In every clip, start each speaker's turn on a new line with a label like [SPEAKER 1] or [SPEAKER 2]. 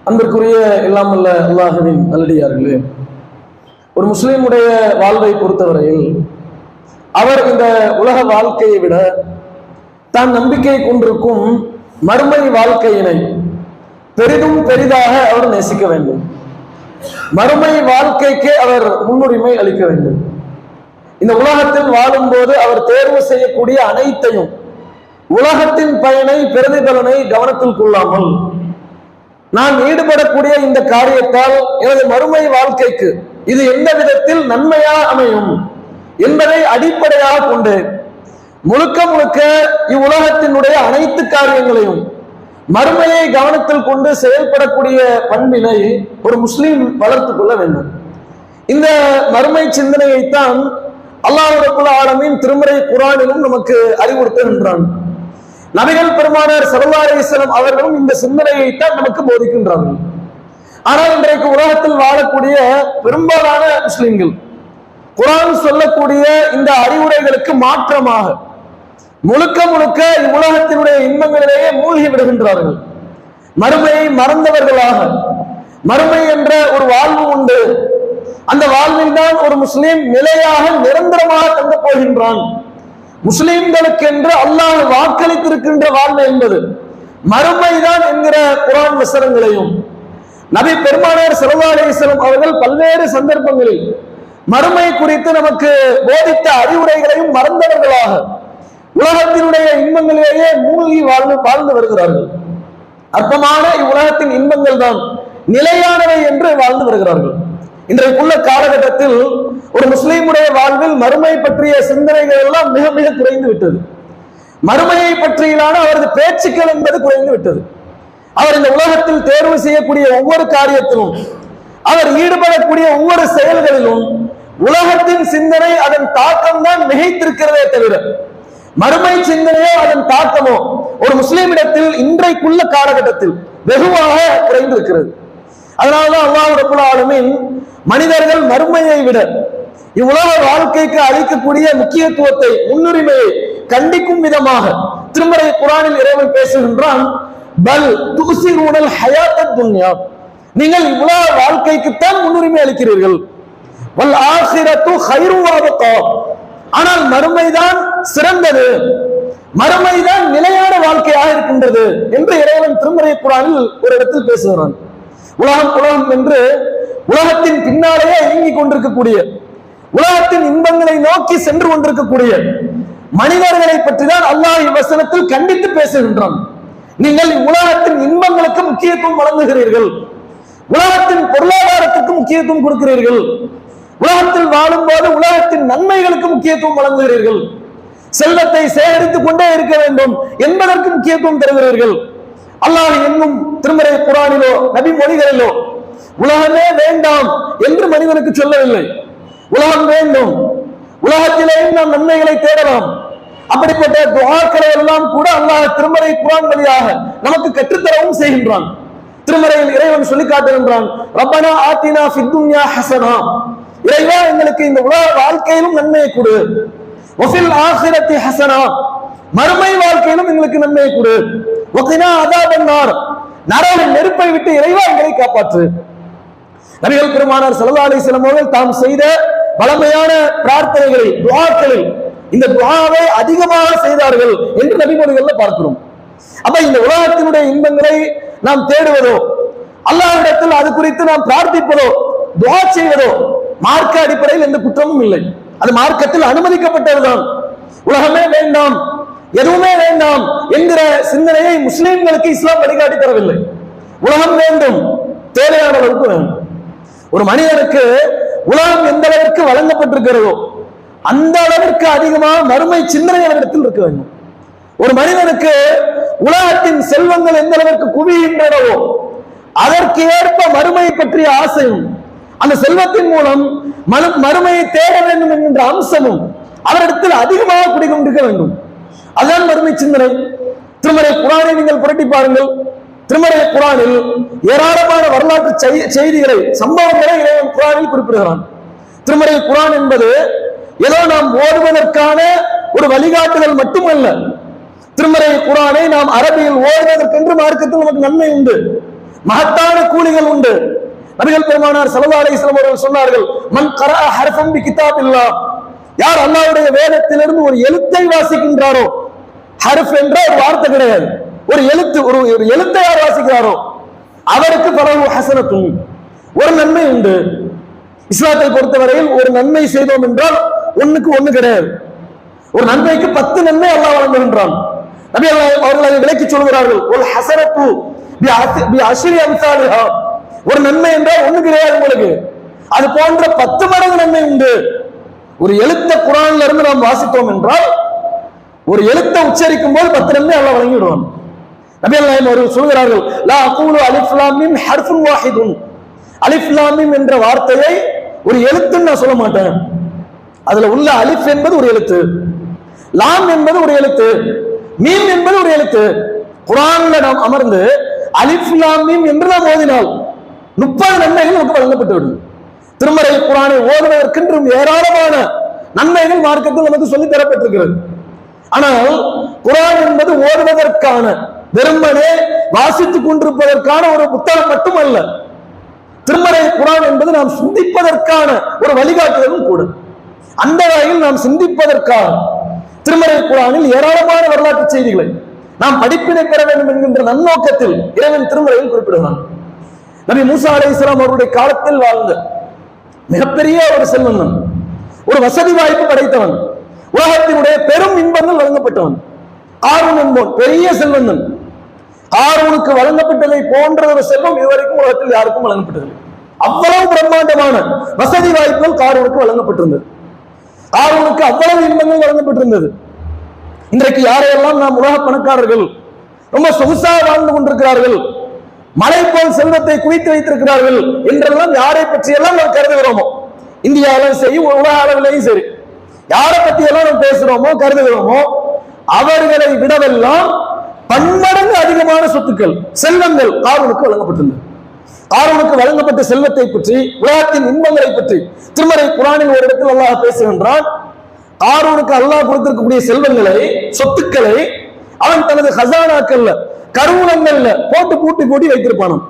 [SPEAKER 1] அன்பிற்குரிய எல்லாம் வல்ல அல்லாஹ்வின் நல்லடியார்களே, ஒரு முஸ்லிமுடைய வாழ்வை பொறுத்தவரையில் அவர் இந்த உலக வாழ்க்கையை விட தான் நம்பிக்கை கொண்டிருக்கும் மறுமை வாழ்க்கையினை பெரிதும் பெரிதாக அவர் நேசிக்க வேண்டும். மறுமை வாழ்க்கைக்கு அவர் முன்னுரிமை அளிக்க வேண்டும். இந்த உலகத்தில் வாழும் போது அவர் தேர்வு செய்யக்கூடிய அனைத்தையும் உலகத்தின் பயனை பிரதிபலனை கவனத்தில் கொள்ளாமல் நான் ஈடுபடக்கூடிய இந்த காரியத்தால் எனது மறுமை வாழ்க்கைக்கு இது எந்த விதத்தில் நன்மையா அமையும் என்பதை அடிப்படையாக கொண்டு முழுக்க முழுக்க இவ்வுலகத்தினுடைய அனைத்து காரியங்களையும் மறுமையை கவனத்தில் கொண்டு செயல்படக்கூடிய பண்பினை ஒரு முஸ்லீம் வளர்த்துக் கொள்ள வேண்டும். இந்த மறுமை சிந்தனையைத்தான் அல்லாஹ் ரப்பல் ஆலமீன் திருமறை குர்ஆனிலும் நமக்கு அறிவுறுத்துகின்றான். நபிகள் பெருமானார் ஸல்லல்லாஹு அலைஹி வஸல்லம் அவர்களும் இந்த சிந்தனையைத்தான் நமக்கு போதிக்கின்றார்கள். ஆனால் இன்றைக்கு உலகத்தில் வாழக்கூடிய பெரும்பாலான முஸ்லிம்கள் குர்ஆன் சொல்லக்கூடிய இந்த அறிவுரைகளுக்கு மாற்றமாக முழுக்க முழுக்க இவ்வுலகத்தினுடைய இன்பங்களிலேயே மூழ்கி விடுகின்றார்கள். மறுமையை மறந்தவர்களாக, மறுமை என்ற ஒரு வாழ்வு உண்டு, அந்த வாழ்வில் தான் ஒரு முஸ்லீம் நிலையாக நிரந்தரமாக தங்க போகின்றான், முஸ்லிம்களுக்கு என்று அல்லாஹ் வாக்களித்திருக்கின்ற வாழ்வு என்பது மறுமைதான் என்கிற குர்ஆன் வசனங்களையும் நபி பெருமானார் ஸல்லல்லாஹு அலைஹி வஸல்லம் அவர்கள் பல்வேறு சந்தர்ப்பங்களில் மறுமை குறித்து நமக்கு போதித்த அறிவுரைகளையும் மறந்தவர்களாக உலகத்தினுடைய இன்பங்களிலேயே மூழ்கி வாழ்ந்து வருகிறார்கள். அற்பமான இவ்வுலகத்தின் இன்பங்கள் தான் நிலையானவை என்று வாழ்ந்து வருகிறார்கள். இன்றைக்குள்ள காலகட்டத்தில் ஒரு முஸ்லீமுடைய வாழ்வில் மறுமை பற்றிய சிந்தனைகள் எல்லாம் மிக மிக குறைந்து விட்டது. மறுமையை பற்றியிலான அவரது பேச்சுக்கள் என்பது குறைந்து விட்டது. அவர் இந்த உலகத்தில் தேர்வு செய்யக்கூடிய ஒவ்வொரு காரியத்திலும், அவர் ஈடுபடக்கூடிய ஒவ்வொரு செயல்களிலும் உலகத்தின் சிந்தனை அதன் தாக்கம் தான் மிகைத்திருக்கிறதே தவிர மறுமை சிந்தனையோ அதன் தாக்கமோ ஒரு முஸ்லீமிடத்தில் இன்றைக்குள்ள காலகட்டத்தில் வெகுவாக குறைந்திருக்கிறது. அதனால்தான் அல்லாஹ் ரப்பல் ஆலமீன் மனிதர்கள் மறுமையை விட இவ்வுலக வாழ்க்கைக்கு அளிக்கக்கூடிய முக்கியத்துவத்தை, முன்னுரிமையை கண்டிக்கும் விதமாக திருமறை குர்ஆனில் இறைவன் பேசுகின்றான். பல் துஸிரூனல் ஹயாத்தத் துன்யா, நீங்கள் இவ்வுலக வாழ்க்கைக்குத்தான் முன்னுரிமை அளிக்கிறீர்கள். வல் ஆখিরাতু கைரு வ அப்கா, ஆனால் மறுமைதான் சிறந்தது, மறுமைதான் நிலையான வாழ்க்கையாக இருக்கின்றது என்று இறைவன் திருமறை குர்ஆனில் ஒரு இடத்தில் பேசுகிறான். உலகம் என்று உலகத்தின் பின்னாலேயே இயங்கிக் கொண்டிருக்கக்கூடிய, உலகத்தின் இன்பங்களை நோக்கி சென்று கொண்டிருக்கக்கூடிய மனிதர்களை பற்றி தான் அல்லாஹ் இவ்வசனத்தில் கண்டித்து பேசுகின்றான். நீங்கள் உலகத்தின் இன்பங்களுக்கு முக்கியத்துவம் வழங்குகிறீர்கள், உலகத்தின் பொருளாதாரத்துக்கு முக்கியத்துவம் கொடுக்கிறீர்கள், உலகத்தில் வாழும் போது உலகத்தின் நன்மைகளுக்கு முக்கியத்துவம் வழங்குகிறீர்கள், செல்வத்தை சேகரித்துக் கொண்டே இருக்க வேண்டும் என்பதற்கு முக்கியத்துவம் தருகிறீர்கள். அல்லாஹ் என்னும் திருமறை குர்ஆனிலோ நபி மொழிகளிலோ உலகமே வேண்டாம் என்று மனிதனுக்கு சொல்லவில்லை. உலகம் வேண்டும், உலகத்திலேயும் நாம் நன்மைகளை தேடலாம். அப்படிப்பட்ட துஆக்களை எல்லாம் கூட அல்லாஹ் திருமறை குர்ஆன் வழியாக நமக்கு கற்றுத்தரவும் செய்கின்றான். திருமறையில் இறைவன் சொல்லி காட்டுகின்றான், ரப்பனா ஆத்தினா ஃபித் துன்யா ஹஸனா, இறைவா எங்களுக்கு இந்த உலக வாழ்க்கையிலும் நன்மையை கொடு, வஃபில் ஆখিরাতি ஹஸனா, மறுமை வாழ்க்கையிலும் எங்களுக்கு நன்மையை கொடு, வகினா அஸாபன்னார், நரக நெருப்பை விட்டு இறைவா எங்களை காப்பாற்று. நபிகள் பெருமானார் ஸல்லல்லாஹு அலைஹி வஸல்லம் அவர்கள் தாம் செய்த பலமையான பிரார்த்தனைகளை, துஆக்களில் இந்த துஆவை அதிகமாக செய்தார்கள் என்று நபிமொழிகள்ல பார்க்கிறோம். அப்ப இந்த உலகத்தினுடைய இன்பங்களை நாம் தேடுவதோ, அல்லாஹ்விடத்தில் அது குறித்து நாம் பிரார்த்திப்பதோ, துஆ செய்வதோ மார்க்க அடிப்படையில் எந்த குற்றமும் இல்லை. அது மார்க்கத்தில் அனுமதிக்கப்பட்டதுதான். உலகமே வேண்டாம், எதுவுமே வேண்டாம் என்கிற சிந்தனையை முஸ்லிம்களுக்கு இஸ்லாம் வழிகாட்டி தரவில்லை. உலகம் வேண்டும், தேவையான அளவுக்கு வேண்டும். ஒரு மனிதனுக்கு உலகம் எந்த அளவிற்கு வழங்கப்பட்டிருக்கிறதோ அந்த அளவிற்கு அதிகமாக மறுமை சிந்தனை அவரிடத்தில் இருக்க வேண்டும். ஒரு மனிதனுக்கு உலகத்தின் செல்வங்கள் எந்த அளவிற்கு குவிகின்றனவோ அதற்கு ஏற்ப மறுமை பற்றிய ஆசையும், அந்த செல்வத்தின் மூலம் மறுமையை தேட வேண்டும் என்கின்ற அம்சமும் அவரிடத்தில் அதிகமாக குடிக்கொண்டிருக்க வேண்டும். அதுதான் மறுமை சிந்தனை. திருமறை குர்ஆனை நீங்கள் புரட்டி பாருங்கள். திருமறை குர்ஆனில் ஏராளமான வரலாற்று செய்திகளை, சம்பவங்களை இறைவன் குர்ஆனில் குறிப்பிடுகிறான். திருமறை குர்ஆன் என்பது ஏதோ நாம் ஓடுவதற்கான ஒரு வழிகாட்டுதல் மட்டுமல்ல. திருமறை குர்ஆனை நாம் அரபியில் ஓடுவதற்கென்று மார்க்கத்தில் நமக்கு நன்மை உண்டு. மகத்தான கூலிகள் உண்டு. நபிகள் பெருமானார் ஸல்லல்லாஹு அலைஹி வஸல்லம் அவர்கள் சொன்னார்கள், மன் கரஅ ஹர்ஃபன் பி கிதாபில்லாஹ், யார் அல்லாஹ்வுடைய வேதத்திலிருந்து ஒரு எழுத்தை வாசிக்கின்றாரோ, ஹர்ஃப் என்ற ஒரு வார்த்தை கிடையாது, ஒரு எழுத்து, ஒரு எழுத்தை யார் வாசிக்கிறாரோ அவருக்கு பலவு ஹஸனத்துன், ஒரு நன்மை உண்டு. இஸ்லாத்தை பொறுத்தவரையில் ஒரு நன்மை செய்தோம் என்றால் ஒண்ணுக்கு ஒண்ணு கிடையாது, ஒரு நன்மைக்கு 10 நன்மை அல்லாஹ் வழங்குகின்றான். நபி அவர்கள் அதை விளக்கி சொல்கிறார்கள், ஒரு ஹஸனத்து பி அஷ்ரி அம்சாலிஹா, ஒரு நன்மை என்றால் ஒண்ணு கிடையாது உங்களுக்கு, அது போன்ற 10 மடங்கு நன்மை உண்டு. ஒரு எழுத்த குர்ஆன்ல இருந்து நாம் வாசித்தோம் என்றால் ஒரு எழுத்தை உச்சரிக்கும் போது 10 நன்மை அல்லாஹ் வழங்கி விடுவான். நபி அவர்கள் சொல்கிறார்கள், லா அகூலு அலிஃப் லாம் மீம் ஹர்ஃபுன் வாஹிதுன், அலிஃப் லாம் மீம் என்ற வார்த்தையை ஒரு எழுத்துன்னு நான் சொல்ல மாட்டேன். அதுல உள்ள அலிஃப் என்பது ஒரு எழுத்து, லாம் என்பது ஒரு எழுத்து, மீம் என்பது ஒரு எழுத்து. குர்ஆன்ல நாம் அமர்ந்து அலிஃப் லாம் மீம் என்று நாம் ஓதினால் 30 நன்மைகள் நமக்கு வழங்கப்பட்டு விடும். திருமறை குர்ஆனை ஓதுவதற்கென்றும் ஏராளமான நன்மைகள் மார்க்கத்தில் நமக்கு சொல்லி தரப்பட்டிருக்கிறது. ஆனால் குர்ஆன் என்பது ஓதுவதற்கான, வெறுமனே வாசித்துக் கொண்டிருப்பதற்கான ஒரு புத்தகம் மட்டுமல்ல. திருமறை குர்ஆன் என்பது நாம் சிந்திப்பதற்கான ஒரு வழிகாட்டுதலும் கூட. அந்த வகையில் நாம் சிந்திப்பதற்காக திருமறை குர்ஆனில் ஏராளமான வரலாற்று செய்திகளை நாம் படிப்பினை பெற வேண்டும் என்கின்ற நன்னோக்கத்தில் இறைவன் திருமறையில் குறிப்பிடுகிறான். நபி மூசா அலைஹிஸ்ஸலாம் அவருடைய காலத்தில் வாழ்ந்த மிகப்பெரிய ஒரு செல்வந்தன், ஒரு வசதி வாய்ப்பு படைத்தவன், உலகத்தினுடைய பெரும் இன்பங்கள் வழங்கப்பட்டவன் காரூன் என்பவன், பெரிய செல்வந்தன். காரூனுக்கு வழங்கப்பட்டதை போன்ற ஒரு செல்வம் இதுவரைக்கும் உலகத்தில் யாருக்கும் வழங்கப்பட்டதில்லை. அவ்வளவு பிரம்மாண்டமான வசதி வாய்ப்புகள் காரூனுக்கு வழங்கப்பட்டிருந்தது. காரூனுக்கு அவ்வளவு இன்பங்கள் வழங்கப்பட்டிருந்தது. இன்றைக்கு யாரையெல்லாம் நாம் உலக பணக்காரர்கள், ரொம்ப சொகுசாக வாழ்ந்து கொண்டிருக்கிறார்கள், மலை போல் செல்வத்தை குவித்து வைத்திருக்கிறார்கள் என்றெல்லாம் யாரை பற்றியெல்லாம் நாம் கருதுகிறோமோ, இந்தியாவிலும் சரி உலக அளவிலையும் சரி, யாரை பத்தி எல்லாம் நாம் பேசுறோமோ கருதுகிறோமோ அவர்களை விடவெல்லாம் பன்மடங்கு அதிகமான சொத்துக்கள், செல்வங்கள் காரூனுக்கு வழங்கப்பட்டிருந்தது. காரூனுக்கு வழங்கப்பட்ட செல்வத்தை பற்றி, உலகத்தின் இன்பங்களை பற்றி திருமறை குர்ஆனில் ஒரு இடத்தில் அல்லாஹ் பேசுகின்றான். காரூனுக்கு அல்லாஹ் கொடுத்திருக்கக்கூடிய செல்வங்களை, சொத்துக்களை அவன் தனது ஹசானாக்கள்ல, கருவூலங்கள்ல போட்டு பூட்டி பூட்டி வைத்திருப்பானாம்.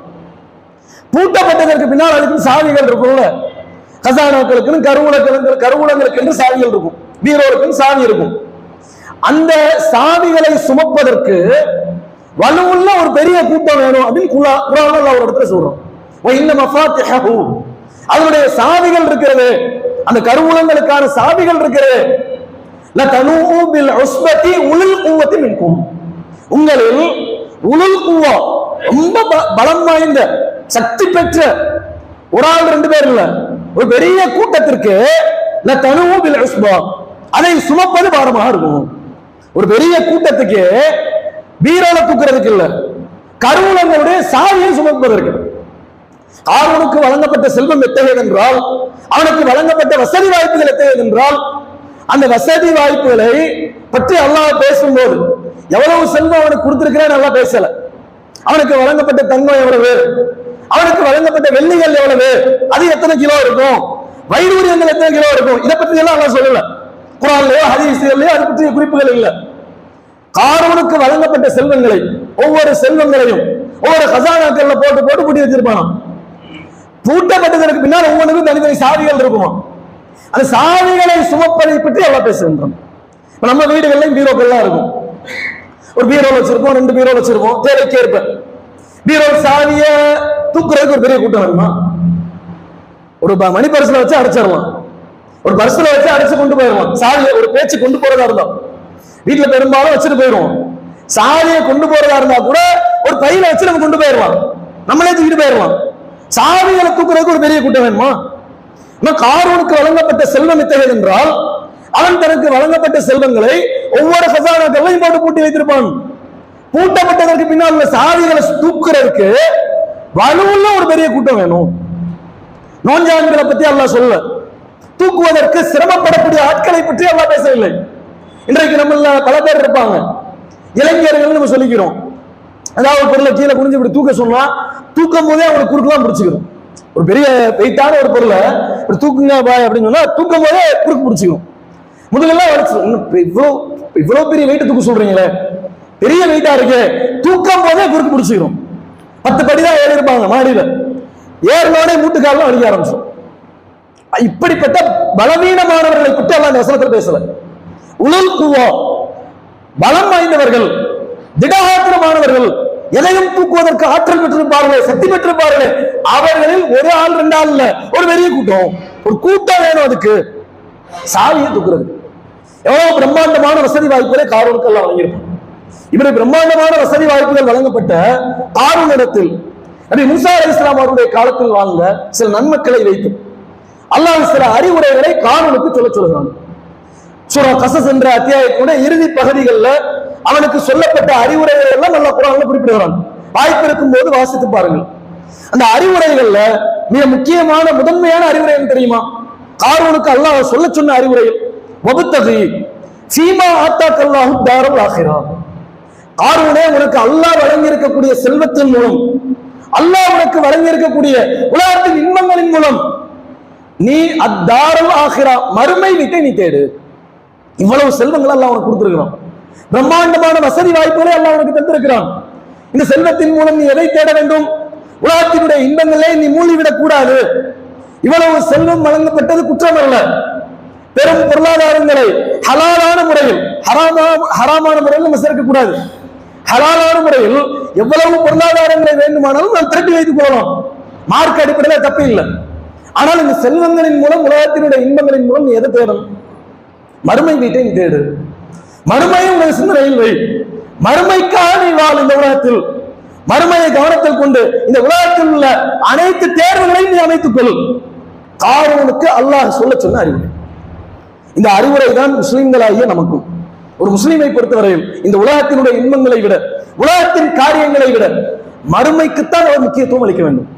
[SPEAKER 1] பூட்டப்பட்டதற்கு பின்னால் அதுக்கு சாவிகள் இருக்கும்ல, ஹசானாக்களுக்கு கருவூலங்களுக்கு என்று சாவிகள் இருக்கும், பீரோவுக்கு சாவி இருக்கும். அந்த சாவிகளை சுமப்பதற்கு வலுவுள்ள ஒரு பெரிய கூட்டம் வேணும் அப்படின்னு குர்ஆன்ல ஒரு இடத்துல சொல்றோம். அதனுடைய சாவிகள் இருக்கிறது, அந்த கருவூலங்களுக்கான சாவிகள் இருக்கிறது. உங்களில் உலுல் குவா, ரொம்ப பலம் வாய்ந்த சக்தி பெற்ற ஒரு ஆள் 2 பேர் இல்ல, ஒரு பெரிய கூட்டத்திற்கு அதை சுமப்பது பாரமாக இருக்கும். ஒரு பெரிய கூட்டத்துக்கு பீரோல தூக்குறதுக்கு இல்ல, கருவூலங்களுடைய சாவியை சுமப்பதற்கு. காரூனுக்கு வழங்கப்பட்ட செல்வம் எத்தகையது என்றால், அவனுக்கு வழங்கப்பட்ட வசதி வாய்ப்புகள் எத்தகையது என்றால், அந்த வசதி வாய்ப்புகளை பற்றி அல்லாஹ் பேசும்போது எவ்வளவு செல்வம் அவனுக்கு கொடுத்திருக்கிறான் நல்லா பேசல. அவனுக்கு வழங்கப்பட்ட தங்கம் எவ்வளவு, அவனுக்கு வழங்கப்பட்ட வெள்ளிகள் எவ்வளவு, அது எத்தனை கிலோ இருக்கும், வைடூரியங்கள் எத்தனை கிலோ இருக்கும், இதை பற்றி எல்லாம் அல்லாஹ் சொல்லல. குர்ஆன்லயோ ஹதீஸ்லயோ அது பற்றிய குறிப்புகள் இல்லை. காரூனுக்கு வழங்கப்பட்ட செல்வங்களை, ஒவ்வொரு செல்வங்களையும் ஒவ்வொரு ஹசானாக்கள்ல போட்டு போட்டு பூட்டி வச்சிருப்பான். பூட்டப்பட்டதற்கு பின்னால் ஒவ்வொன்றுக்கும் தனித்தனி சாவிகள் இருக்குமா. அந்த சாவிகளை சுமப்பதை பற்றி எல்லாம் பேசுகின்றோம். நம்ம வீடுகள்ல பீரோக்கள்லாம் இருக்கும், ஒரு பீரோ வச்சிருக்கோம், 2 பீரோ வச்சிருக்கோம், தேவைக்கேற்ப பீரோ சாவிய தூக்குறதுக்கு ஒரு பெரிய கூட்டம் வருமா. ஒரு மணி பர்ஸ்ல வச்சு அடைச்சிடலாம், ஒரு பர்ஸ்ல வச்சு அடைச்சு கொண்டு போயிடுவான். சாவியை ஒரு பேச்சு கொண்டு போறதா இருந்தா வீட்டுல பெரும்பாலும் வச்சுட்டு போயிடுவோம். சாவியை கொண்டு போறதா இருந்தா கூட ஒரு பையில வச்சு நம்ம கொண்டு போயிடுவான், நம்மளே தூக்கிட்டு போயிடுவான். சாவிகளை தூக்குறதுக்கு ஒரு பெரிய கூட்டம் வேணுமா. காரூனுக்கு வழங்கப்பட்ட செல்வம் எத்தகையது என்றால், அவன் தனக்கு வழங்கப்பட்ட செல்வங்களை ஒவ்வொரு ஹசானாக்களையும் போட்டு பூட்டி வைத்திருப்பான். பூட்டப்பட்டதற்கு பின்னால் உள்ள சாவிகளை தூக்குறதுக்கு வலுவுள்ள ஒரு பெரிய கூட்டம் வேணும். நோஞ்சான்களை பத்தி அல்லாஹ் சொல்ல, தூக்குவதற்கு சிரமப்படக்கூடிய ஆட்களை பற்றி அல்லாஹ் பேசவில்லை. இன்றைக்கு நம்மள பல பேர் இருப்பாங்க, இளைஞர்கள் நம்ம சொல்லிக்கிறோம். அதாவது பொருளை கீழே குனிஞ்சு இப்படி தூக்க சொன்னா தூக்கும் போதே அவங்களுக்கு குறுக்கெல்லாம் பிடிச்சிக்கிறோம். ஒரு பெரிய வெயிட்டான ஒரு பொருளை இப்படி தூக்குங்க பாய் அப்படின்னு சொன்னா தூக்கும் போதே குறுக்கு பிடிச்சிக்கும், முதுகெல்லாம் வலிச்சு. இவ்வளவு பெரிய வெயிட் தூக்க சொல்றீங்களே, பெரிய வெயிட்டா இருக்கு, தூக்கம் போதே குறுக்கு பிடிச்சிக்கிறோம். 10 படிதான் ஏறி இருப்பாங்க மாடியில, ஏறினோடனே மூட்டுக்காலம் அடிக்க ஆரம்பிச்சோம். இப்படிப்பட்ட பலவீனமானவர்களை பற்றி அல்லாஹ் இந்த வசனத்தில் பேசல. உலுல் குவா, பலம் வாய்ந்தவர்கள், திடகாத்திரமானவர்கள், எதையும் தூக்குவதற்கு ஆற்றல் பெற்றிருப்பார்கள், சக்தி பெற்றிருப்பார்கள், அவர்களில் ஒரு ஆள் 2 ஆள் இல்ல, ஒரு பெரிய கூட்டம், ஒரு கூட்டம் வேணும் அதுக்கு சாவியை தூக்குறது. எவ்வளவு பிரம்மாண்டமான வசதி வாய்ப்புகளை காரூனுக்கு எல்லாம் வழங்கியிருப்பாங்க. இப்படி பிரம்மாண்டமான வசதி வாய்ப்புகள் வழங்கப்பட்ட காரூனிடத்தில் நபி மூசா அலைஹிஸ்ஸலாம் அவருடைய காலத்தில் வாழ்ந்த சில நன்மக்களை வைத்து அல்லாஹ் சில அறிவுரைகளை காரூனுக்கு சொல்லுகிறான். சூரா கஸஸ் என்ற அத்தியாயத்தோட இறுதி பகுதிகளில் அவனுக்கு சொல்லப்பட்ட அறிவுரைகள் எல்லாம் அல்லாஹ் குர்ஆன்ல குறிப்பிடுகிறான். வாய்ப்பு இருக்கும் போது வாசித்து பாருங்கள். அந்த அறிவுரைகள்ல மிக முக்கியமான முதன்மையான அறிவுரை என்ன தெரியுமா? காரூனுக்கு அல்லாஹ் சொல்ல சொன்ன அறிவுரைகள் வபுத்தகி சீமா ஆத்தாக்கல்லாஹு தாருல் ஆகிரா. காரூனே, உனக்கு அல்லாஹ் வழங்கி இருக்கக்கூடிய செல்வத்தின் மூலம், அல்லாஹ் உனக்கு வழங்கி இருக்கக்கூடிய உலகத்தின் இன்பங்களின் மூலம் நீ அத்தாருல் ஆகிரா, மறுமை வீட்டை நீ தேடு. இவ்வளவு செல்வங்கள் அல்லாஹ் உனக்கு கொடுத்திருக்கிறான், பிரம்மாண்டமான வசதி வாய்ப்புகளை அல்லாஹ் உனக்கு தந்திருக்கிறான். இந்த செல்வத்தின் மூலம் நீ எதை தேட வேண்டும்? உலகத்தினுடைய இன்பங்களே நீ மூழ்கிவிடக் கூடாது. இவ்வளவு செல்வம் வழங்கப்பட்டது குற்றம் அல்ல. பெரும் பொருளாதாரங்களை ஹலாலான முறையில், ஹராமான முறையில் நம்ம சேர்க்க கூடாது. ஹலாலான முறையில் எவ்வளவு பொருளாதாரங்களை வேண்டுமானாலும் நாம் திரட்டி வைத்துக் கொள்ளலாம், மார்க் அடிப்படையில் தப்பு இல்லை. ஆனால் இந்த செல்வங்களின் மூலம், உலகத்தினுடைய இன்பங்களின் மூலம் நீ எதை தேடணும்? மறுமை வீட்டை நீ தேடு. மறுமையை உங்கள் சிந்தனையில் வை. மறுமைக்காக நீ வாழ். இந்த உலகத்தில் மறுமையை கவனத்தில் கொண்டு இந்த உலகத்தில் உள்ள அனைத்து தேர்வுகளையும் நீ அமைத்துக் கொள். காரூனுக்கு அல்லாஹ் சொல்ல சொன்ன அறிவுரை. இந்த அறிவுரை தான் முஸ்லிம்களாகிய நமக்கும். ஒரு முஸ்லிமை பொறுத்தவரையில் இந்த உலகத்தினுடைய இன்பங்களை விட, உலகத்தின் காரியங்களை விட மறுமைக்குத்தான் அவர் முக்கியத்துவம் அளிக்க வேண்டும்.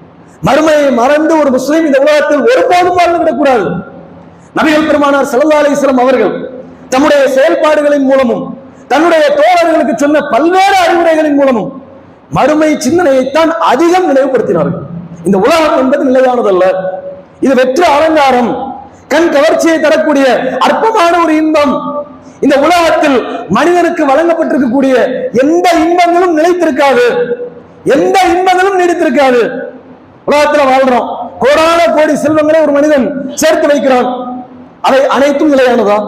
[SPEAKER 1] மறுமையை மறந்து ஒரு முஸ்லிம் இந்த உலகத்தில் ஒருபோதும் வாழ்ந்து விடக்கூடாது. நபிகள் பெருமானார் ஸல்லல்லாஹு அலைஹி வஸல்லம் அவர்கள் தம்முடைய செயல்பாடுகளின் மூலமும் தன்னுடைய தோழர்களுக்கு சொன்ன பல்வேறு அறிவுரைகளின் மூலமும் மறுமை சிந்தனையைத்தான் அதிகம் நினைவுபடுத்தினார்கள். இந்த உலகம் என்பது நிலையானதல்ல, இது வெற்று அலங்காரம், கண் கவர்ச்சியை தரக்கூடிய அற்பமான ஒரு இன்பம். இந்த உலகத்தில் மனிதனுக்கு வழங்கப்பட்டிருக்கக்கூடிய எந்த இன்பங்களும் நிலைத்திருக்காது, எந்த இன்பங்களும் நீடித்திருக்காது. உலகத்துல வாழ்றோம், கோடான கோடி செல்வங்களை ஒரு மனிதன் சேர்த்து வைக்கிறான், அவை அனைத்தும் நிலையானதா?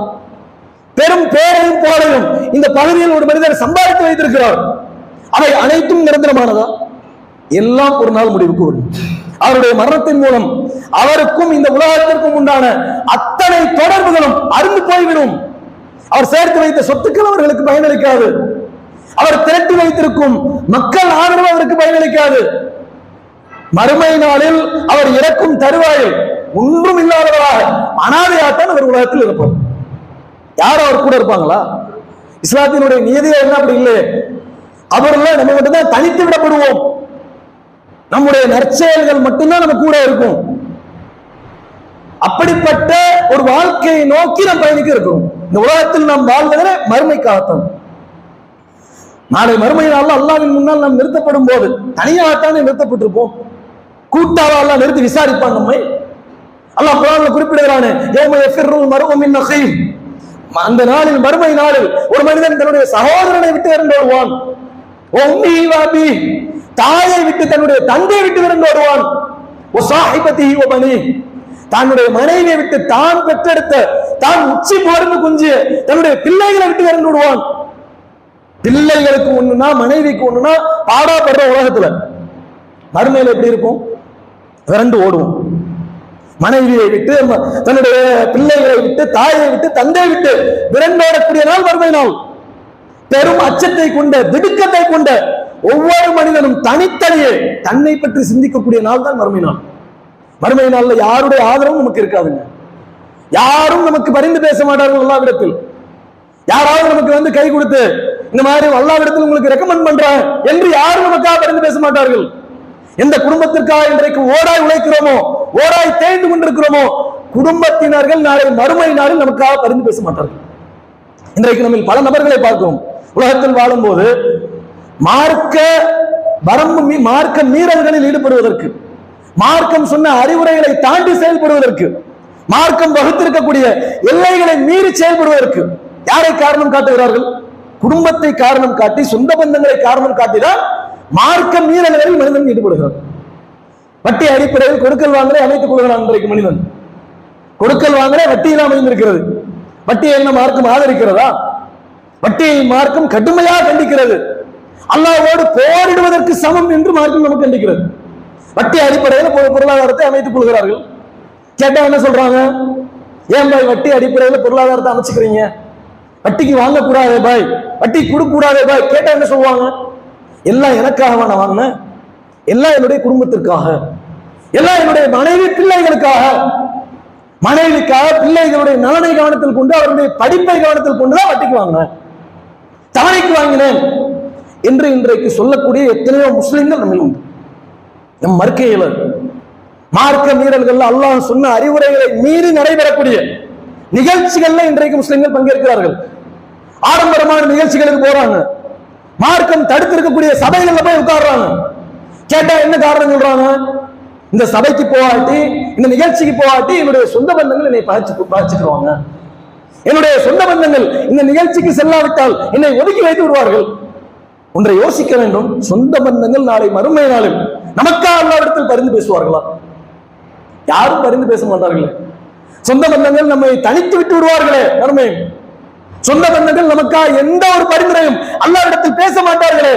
[SPEAKER 1] பெரும் பேரையும் புகழையும் இந்த பகுதியில் ஒரு மனிதர் சம்பாதித்து வைத்திருக்கிறார், அவை அனைத்தும் நிரந்தரமானதா? எல்லாம் ஒரு நாள் முடிவுக்கு வரும். அவருடைய மரணத்தின் மூலம் அவருக்கும் இந்த உலகத்திற்கும் உண்டான அத்தனை தொடர்புகளும் அருந்து போய்விடும். அவர் சேர்த்து வைத்த சொத்துக்கள் அவர்களுக்கு பயனளிக்காது, அவர் திரட்டி வைத்திருக்கும் மக்கள் ஆதரவு அவருக்கு பயனளிக்காது. மறுமை நாளில் அவர் இறக்கும் தருவாயில் ஒன்றும் இல்லாதவராக அனாதையாத்தான் அவர் உலகத்தில் இருப்பார். யாரும் அவர் கூட இருப்பாங்களா? இஸ்லாத்தினுடைய நியதியை என்ன அப்படி இல்லை. அவர்ல நம்ம மட்டும்தான் தனித்து விடப்படுவோம், நம்முடைய நற்செயல்கள் மட்டும்தான் நம்ம கூட இருக்கும். அப்படிப்பட்ட ஒரு வாழ்க்கையை நோக்கி நாம் பயணிக்க இருக்கிறோம். இந்த உலகத்தில் நாம் வாழ்வதே மறுமைக்காகத்தான். நாளை மறுமை நாள் அல்லாஹ்வின் முன்னால் நாம் நிறுத்தப்படும் போது தனியாகத்தானே நிறுத்தப்பட்டிருப்போம், கூட்டாக அல்லாஹ் நிறுத்தி விசாரிப்பான் நம்மை. அல்லாஹ் குர்ஆன்ல குறிப்பிடுகிறானே, யௌம யஃபிர்ருல் மர்உ மின் அஹீஹி, அந்த நாளில், மறுமை நாளில் ஒரு மனிதன் தன்னுடைய சகோதரனை விட்டு விரண்டு வருவான். உம்மிஹி வ அபீஹி, தாயை விட்டு தன்னுடைய தந்தையை விட்டு விரண்டு வருவான். வ ஸாஹிபதிஹி வ பனீஹி, தன்னுடைய மனைவியை விட்டு தான் பெற்றெடுத்த, தான் உச்சி போர்ந்து குஞ்சிய தன்னுடைய பிள்ளைகளை விட்டு விரண்டு விடுவான். பிள்ளைகளுக்கு ஒண்ணுனா மனைவிக்கு ஒண்ணுனா பாடாப்படுற உலகத்துல மறுமையில எப்படி இருக்கும்? விரண்டு ஓடுவோம். மனைவியை விட்டு, தன்னுடைய பிள்ளைகளை விட்டு, தாயை விட்டு, தந்தையை விட்டு விரண்டோடக்கூடிய நாள் மறுமை நாள். பெரும் அச்சத்தை கொண்ட, திடுக்கத்தை கொண்ட ஒவ்வொரு மனிதனும் தனித்தனியே தன்னை பற்றி சிந்திக்கக்கூடிய நாள் தான் மறுமை நாள். மறுமை நாள்ல யாருடைய ஆதரவும் நமக்கு இருக்காதுங்க. யாரும் நமக்கு பரிந்து பேச மாட்டார்கள். அல்லாஹ்விடத்தில் யாராவது நமக்கு வந்து கை கொடுத்து இந்த மாதிரி அல்லாஹ்விடத்தில் உங்களுக்கு ரெக்கமெண்ட் பண்றேன் என்று யாரும் நமக்காக பரிந்து பேச மாட்டார்கள். எந்த குடும்பத்திற்காக இன்றைக்கு ஓடாய் உழைக்கிறோமோ, ஓடாய் தேய்ந்து கொண்டிருக்கிறோமோ, குடும்பத்தினர்கள் நாளை மறுமை நாளில் நமக்காக பரிந்து பேச மாட்டார்கள். இன்றைக்கு நம்ம பல நபர்களை பார்க்கிறோம். உலகத்தில் வாழும் போது மார்க்க வரம்பு, மார்க்க மீறல்களில் ஈடுபடுவதற்கு, மார்க்கம் சொன்ன அறிவுரைகளை தாண்டி செயல்படுவதற்கு, மார்க்கம் வகுத்திருக்கக்கூடிய எல்லைகளை மீறி செயல்படுவதற்கு யாரை காரணம் காட்டுகிறார்கள்? குடும்பத்தை காரணம் காட்டி, சொந்த பந்தங்களை காரணம் காட்டிதான் மார்க்க மீறல்களில் மனிதன் ஈடுபடுகிறான். வட்டி அடிப்படையில் கொடுக்கல் வாங்கலை அமைத்துக் கொள்கிறான். இன்றைக்கு மனிதன் கொடுக்கல் வாங்கலை வட்டியில் அமைந்திருக்கிறது. வட்டியை என்ன மார்க்கம் ஆதரிக்கிறதா? வட்டியை மார்க்கம் கடுமையாக கண்டிக்கிறது. அல்லாஹ்வோடு போரிடுவதற்கு சமம் என்று மார்க்கம் நமக்கு கண்டிக்கிறது. வட்டி அடிப்படையில் பொருளாதாரத்தை அமைத்துக் கொள்கிறார்கள். கேட்டா என்ன சொல்றாங்க? ஏன் பாய் வட்டி அடிப்படையில் பொருளாதாரத்தை அமைச்சுக்கிறீங்க? வட்டிக்கு வாங்கக்கூடாதே பாய், வட்டி கொடுக்க கூடாதே பாய். கேட்டா என்ன சொல்லுவாங்க? எல்லாம் எனக்காக நான் வாங்கினேன், எல்லாம் என்னுடைய குடும்பத்திற்காக, எல்லாம் என்னுடைய மனைவி பிள்ளைகளுக்காக, மனைவிக்காக பிள்ளைகளுடைய நலனை கவனத்தில் கொண்டு அவருடைய படிப்பை கவனத்தில் கொண்டுதான் வட்டிக்கு வாங்கினேன், தவணைக்கு வாங்கினேன் என்று இன்றைக்கு சொல்லக்கூடிய எத்தனையோ முஸ்லிம்கள் நம்ம உண்டு. நம் மறுக்கையில் மார்க்க மீறல்கள் அல்லாஹ் சொன்ன அறிவுரைகளை மீறி நடைபெறக்கூடிய நிகழ்ச்சிகள்ல இன்றைக்கு முஸ்லிம்கள் பங்கேற்கிறார்கள். ஆடம்பரமான நிகழ்ச்சிகளுக்கு போறாங்க, மார்க்கம் தடுத்திருக்கக்கூடிய சபைகள்ல போய் உட்கார்றாங்க. கேட்டா என்ன காரணம் சொல்றாங்க? இந்த சபைக்கு போகாட்டி, இந்த நிகழ்ச்சிக்கு போகாட்டி என்னுடைய சொந்த பந்தங்கள் என்னை பாய்ச்சிக்குவாங்க, என்னுடைய சொந்த பந்தங்கள் இந்த நிகழ்ச்சிக்கு செல்லாவிட்டால் என்னை ஒதுக்கி வைத்து விடுவார்கள். ஒன்றை யோசிக்க வேண்டும், சொந்த பந்தங்கள் நாளை மறுமை நாளில் நமக்கா அல்லாவிடத்தில் பரிந்து பேசுவார்களா? யாரும் பரிந்து பேச மாட்டார்களே. சொந்த பந்தங்கள் நம்மை தனித்து விட்டு விடுவார்களே மறுமை. சொந்த பந்தங்கள் நமக்கா எந்த ஒரு பரிந்துரையும் அல்லாஹ்விடத்தில் பேச மாட்டார்களே.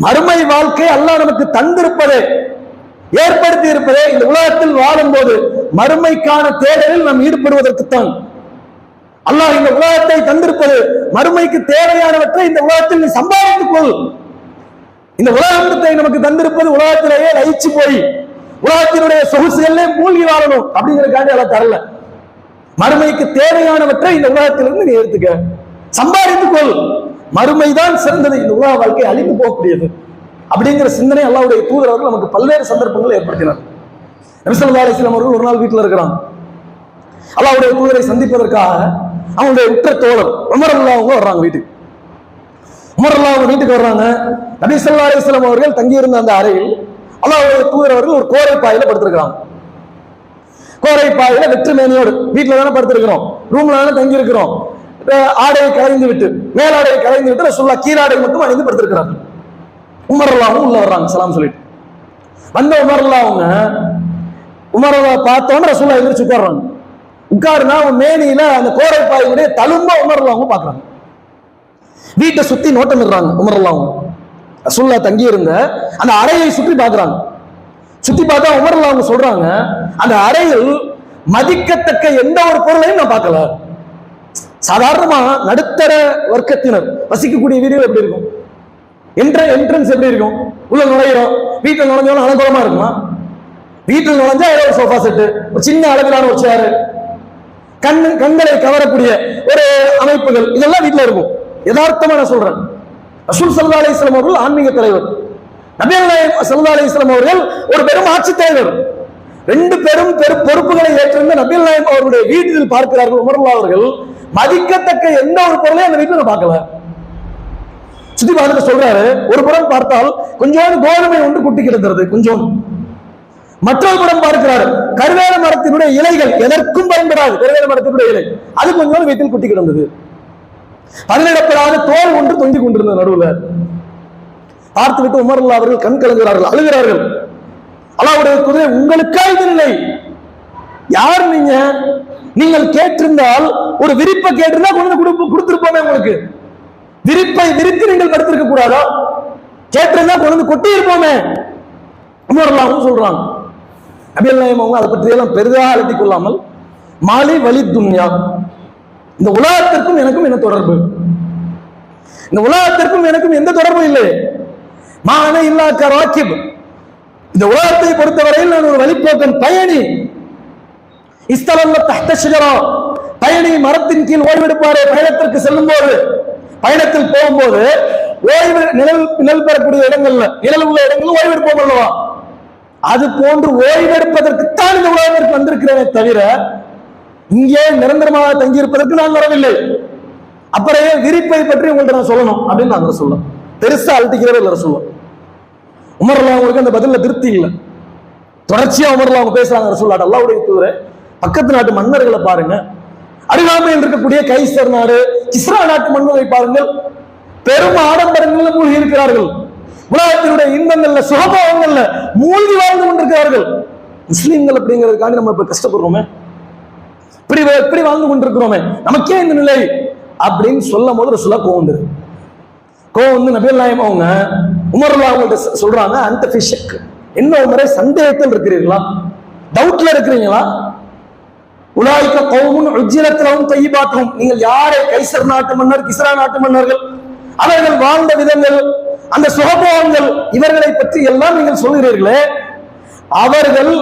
[SPEAKER 1] மறுமை வாழ்க்கை அல்லாஹ் நமக்கு தந்திருப்பதே, ஏற்படுத்தி இருப்பதே இந்த உலகத்தில் வாழும் போது மறுமைக்கான தேடலில் நாம் ஈடுபடுவதற்குத்தான். அல்லாஹ் இந்த உலகத்தை தந்திருப்பது மறுமைக்கு தேவையானவற்றை இந்த உலகத்தில் நீ சம்பாதித்துக் கொள். இந்த உலகத்தை நமக்கு தந்திருப்பது உலகத்திலேயே லயிச்சு போய் உலகத்தினுடைய சொகுசுகளே மூழ்கி வாழணும் அப்படிங்கிறதுக்காண்டி அல்லாஹ் தரல. மறுமைக்கு தேவையானவற்றை இந்த உலகத்திலிருந்து நீ எடுத்துக்க, சம்பாதித்துக் கொள். மறுமைதான் சிறந்தது, இந்த உலக வாழ்க்கை அழிந்து போகக்கூடியது அப்படிங்கிற சிந்தனை அல்லாஹ்வுடைய தூதர் அவர்கள் நமக்கு பல்வேறு சந்தர்ப்பங்களை ஏற்படுத்தினார். நபி ஸல்லல்லாஹு அலைஹி வஸல்லம் அவர்கள் ஒரு நாள் வீட்டில் இருக்கிறாங்க. அல்லாஹ்வுடைய தூதரை சந்திப்பதற்காக அவங்களுடைய உற்ற தோழர் உமர் ரலியல்லாஹு அன்ஹு வர்றாங்க வீட்டுக்கு. உமர் ரலியல்லாஹு அன்ஹு வீட்டுக்கு வர்றாங்க. நபி ஸல்லல்லாஹு அலைஹி வஸல்லம் அவர்கள் தங்கியிருந்த அந்த அறையில் அல்லாஹ்வுடைய தூதர் அவர்கள் ஒரு கோரை பாயில படுத்திருக்கிறாங்க. கோரை பாயில வெற்று மேனியோடு வீட்டுல தானே படுத்திருக்கிறோம், ரூம்ல தானே தங்கி இருக்கிறோம். ஆடையை கலைந்து விட்டு, மேலாடையை கலைந்து விட்டு ரசூலுல்லாஹ் கீழாடை மட்டும் அணிந்து படுத்திருக்கிறாங்க. உமர் ரலியல்லாஹு அன்ஹு உள்ள வர்றாங்க, சலாம் சொல்லிட்டு. வந்த உமர் ரலியல்லாஹு அன்ஹு உமர் பார்த்தோன்னு ரசூலுல்லாஹ் எந்திரிச்சு உட்கார்றாங்க. உட்காருனா அவன் மேனியில அந்த கோரை பாயினுடைய தழும்ப உமர் ரலியல்லாஹு அன்ஹு பார்க்கறாங்க. வீட்டை சுத்தி நோட்டம் இடுறாங்க. உமர் ரலியல்லாஹு அன்ஹு ரசூலுல்லாஹ் தங்கி இருந்த அந்த அறையை சுற்றி பார்க்கறாங்க. சுத்தி பார்த்தா உமர் ரலியல்லாஹு அன்ஹு சொல்றாங்க, அந்த அறையில் மதிக்கத்தக்க எந்த ஒரு பொருளையும் நான் பார்க்கல. சாதாரணமா நடுத்தர வர்க்கத்தினர் வசிக்கக்கூடிய வீடுகள் எப்படி இருக்கும்? என்ட்ரன்ஸ் எப்படி இருக்கும்? உள்ள நுழையிறோம், வீட்டில் நுழைஞ்சோம் அலங்கோலமா இருக்குமா? வீட்டில் நுழைஞ்சா ஏதோ ஒரு சோஃபா செட்டு, ஒரு சின்ன அளவிலான ஒரு சேரு, கண்களை கவரக்கூடிய ஒரு அமைப்புகள், இதெல்லாம் வீட்டில் இருக்கும். யதார்த்தமா நான் சொல்றேன். ரசூல் ஸல்லல்லாஹு அலைஹி வஸல்லம் அவர்கள் ஆன்மீக தலைவர், நபிகள் நாயகம் ஸல்லல்லாஹு அலைஹி வஸல்லம் அவர்கள் ஒரு பெரும் ஆட்சி தலைவர். ரெண்டு பெரும் பொறுப்புகளை ஏற்றிருந்த நபிகள் நாயகம் அவருடைய வீட்டில் பார்க்கிறார்கள் உமர் ரலியல்லாஹு அவர்கள். மதிக்கத்தக்க எந்த ஒரு பொருளையும் அந்த வீட்டில் பார்க்கல. சுத்தி பார்த்துட்டு சொல்றாரு, ஒரு புறம் பார்த்தால் கொஞ்சோண்டு கோதுமை ஒன்று குட்டி கிடக்கிறது, கொஞ்சம். மற்றொரு புறம் பார்க்கிறார், கருவேல மரத்தினுடைய இலைகள் எதற்கும் பயன்படாது, கருவேல மரத்தினுடைய இலை அது கொஞ்சோண்டு வீட்டில் குட்டி கிடந்தது. பல்லிடப்படாத தோல் ஒன்று தொங்கிக் கொண்டிருந்த நடுவுல. பார்த்து விட்டு உமர் ரலியல்லாஹு அவர்கள் கண் கலங்குகிறார்கள், அழுகிறார்கள். அல்லாஹ்வுடைய தூதரே, உங்களுக்கா இது இல்லை? யார் நீங்க? நீங்கள் கேட்டிருந்தால் ஒரு விரிப்பை கேட்டிருந்தா கொண்டு கொடுத்திருப்போமே உங்களுக்கு. விரிப்பை விரித்து நீங்கள் படுத்திருக்க கூடாதா? கேட்டிருந்தா கொண்டு கொட்டி இருப்போமே. உமர் ரலியல்லாஹு அன்ஹு சொல்றாங்க. நபிகள் நாயகம் அவங்க அதை பற்றி எல்லாம் பெரிதாக அழுத்திக் கொள்ளாமல், மாலி வலி துன்யா, இந்த உலகத்திற்கும் எனக்கும் என்ன தொடர்பு? இந்த உலகத்திற்கும் எனக்கும் எந்த தொடர்பும் இல்லை. மான இல்லா கராக்கிப், இந்த உலகத்தை பொறுத்தவரையில் நான் ஒரு வழிபோக்கன் பயணி. இஸ்தலல்ல தஹ்த ஷஜரா, பயணி மரத்தின் கீழ் ஓய்வெடுப்பாரே பயணத்திற்கு செல்லும் போது, பயணத்தில் போகும்போது ஓய்வு நிழல் பெறக்கூடிய இடங்கள்ல, நிழல் உள்ள இடங்கள் ஓய்வெடுப்போம் அல்லவா, அது போன்று ஓய்வெடுப்பதற்குத்தான் இந்த உலகத்திற்கு வந்திருக்கிறேனே தவிர இங்கே நிரந்தரமாக தங்கியிருப்பதற்கு நான் வரவில்லை. அப்புறம் விரிப்பை பற்றி உங்கள்கிட்ட நான் சொல்லணும் அப்படின்னு நான் சொல்ல பெருசா அழட்டிக்கிறவே இல்லை சொல்ல. உமர் ரலியல்லாஹு அவங்களுக்கு அந்த பதில திருப்தி இல்லை. தொடர்ச்சியா உமர் ரலியல்லாஹு அவங்க பேசுறாங்க. ரசூலுல்லாஹ் அல்லாஹ்வுடைய தூதரே, பக்கத்து நாட்டு மன்னர்களை பாருங்க, அருகாமையில் இருக்கக்கூடிய கைசர் நாடு, கிஸ்ரா நாட்டு மன்னரை பாருங்கள், பெரும் ஆடம்பரங்களில் மூழ்கி இருக்கிறார்கள். உலகத்தினுடைய இன்பங்கள்ல சுகபோகங்கள்ல மூழ்கி வாழ்ந்து கொண்டிருக்கிறார்கள். முஸ்லிம்கள் அப்படிங்கிறதுக்காண்டி நம்ம இப்ப கஷ்டப்படுறோமே, இப்படி வாழ்ந்து கொண்டிருக்கிறோமே, நமக்கே இந்த நிலை அப்படின்னு சொல்லும் போது ரசூலுல்லாஹ் கோவம் வந்து நபிகள் நாயகம் அவங்க உமர்ல அவங்கள்ட்ட சொல்றாங்க, அந்த ஃபிஷக் என்ன உமரே சந்தேகத்தில் இருக்கிறீர்களா, டவுட்ல இருக்கிறீங்களா? உலாய்க்க கௌமுன் உஜ்ஜிலத்துலஹும் தய்யிபாத்துஹும், நீங்கள் யாரை கைசர் நாட்டு மன்னர் கிஸ்ரா நாட்டு மன்னர்கள் அவர்கள் வாழ்ந்த விதங்கள் அந்த சுகபோகங்கள் இவர்களை பற்றி எல்லாம் நீங்கள் சொல்கிறீர்களே, அவர்கள்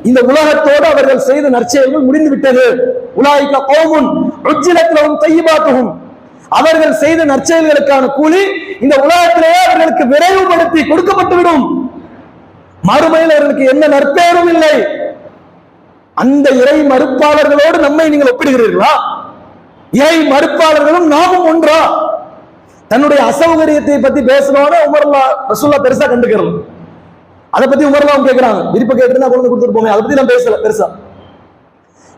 [SPEAKER 1] இந்த உலகத்தோடு அவர்கள் செய்த நற்செயல்கள் முடிந்து விட்டது. உலாய்க்க கௌமுன் உஜ்ஜிலத்துலஹும் தய்யிபாத்துஹும், அவர்கள் செய்த நற்செயல்களுக்கான கூலி இந்த உலகத்திலேயே அவர்களுக்கு விரைவுபடுத்தி கொடுக்கப்பட்டுவிடும். மறுமையில் அவர்களுக்கு என்ன நற்பெயரும் இல்லை. அந்த இறை மறுப்பாளர்களோடு நம்மை நீங்கள் ஒப்பிடுகிறீர்களா? இறை மறுப்பாளர்களும் நாமும் ஒன்றா? தன்னுடைய அசௌகரியத்தை பத்தி பேசுறோட உமர்லா ரசூலுல்லாஹ் பெருசா கண்டுக்கிறது. அதை பத்தி உமர்லா கேட்கிறாங்க, விருப்ப கேட்டு கொண்டு கொடுத்துருப்போமே, அதை பத்தி நான் பேசல பெருசா.